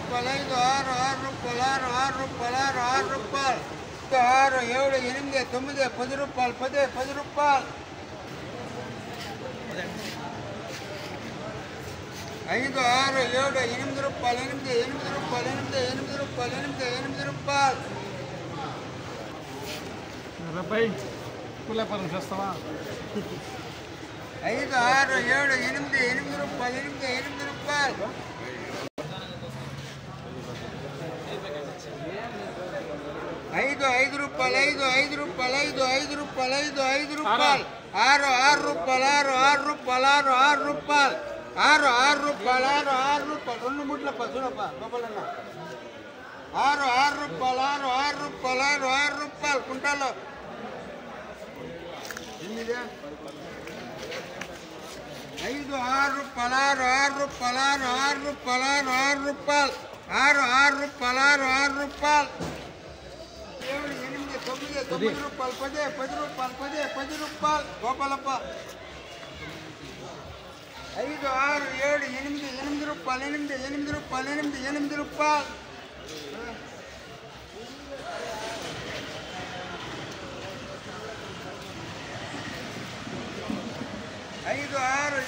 రూపాయలు 5 6 రూపాయలు 6 రూపాయలు 6 రూపాయలు 6 7 8 9 10 రూపాయలు 10 రూపాయలు 5 6 7 8 రూపాయలు 8 రూపాయలు 8 రూపాయలు 8 రూపాయలు రూపాయి కులపరం చేస్తావా 5 6 7 8 రూపాయలు 8 రూపాయలు 5 రూపాయలు 5 రూపాయలు 5 రూపాయలు 5 రూపాయలు 6 రూపాయలు 6 రూపాయలు 6 రూపాయలు 6 రూపాయలు 6 రూపాయలు 2 ముట్ల చూడప్ప గోపాలన్న 6 రూపాయలు 6 రూపాయలు 6 రూపాయలు కుంటాలో 5 6 రూపాయలు 6 రూపాయలు 6 రూపాయలు 6 రూపాయలు 6 రూపాయలు 6 రూపాయలు 7 8 9 రూపాయలు 10 రూపాయలు 10 రూపాయలు గోపాలప్ప 5 6 7 8 రూపాయలు 8 రూపాయలు 8 రూపాయలు 5 6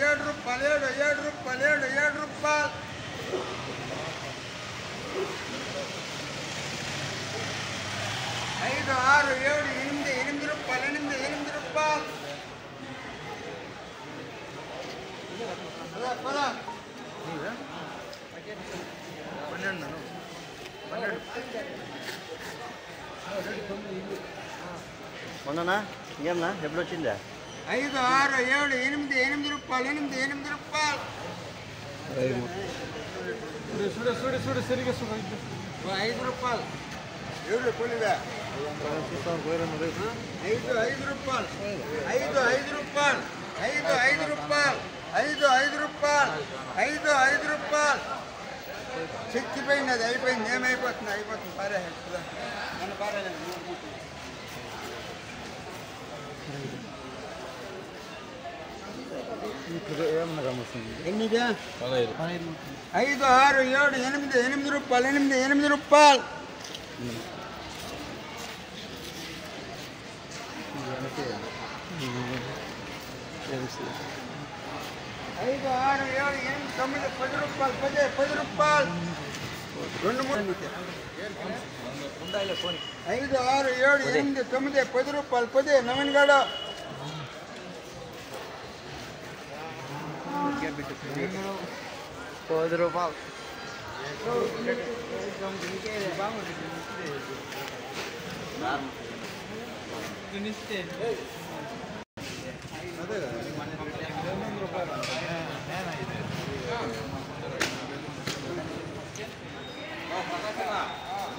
7 రూపాయలు 7 రూపాయలు 7 రూపాయలు 5 6 7 8 రూపాయలు 8 రూపాయలు పద 12 మొన్ననా ఇంకేమన్నా ఎప్పుడు వచ్చిందా 5 6 7 8 రూపాయలు 8 రూపాయలు చూడు సరిగా 5 రూపాయలు 7 రూపాయలు 5 రూపాయలు 5 రూపాయలు 5 రూపాయలు 5 రూపాయలు 5 రూపాయలు చచ్చిపోయింది అది అయిపోయింది అయిపోతుంది పారే నన్ను పారేలేదు ఎన్నిదా 5 6 7 8 రూపాయలు 8 రూపాయలు 5 6 7 8 9 10 రూపాయలు 10 రూపాయలు 2 3 5 6 7 8 9 10 రూపాయలు 10 నవీన్గాడ 10 రూపాయలు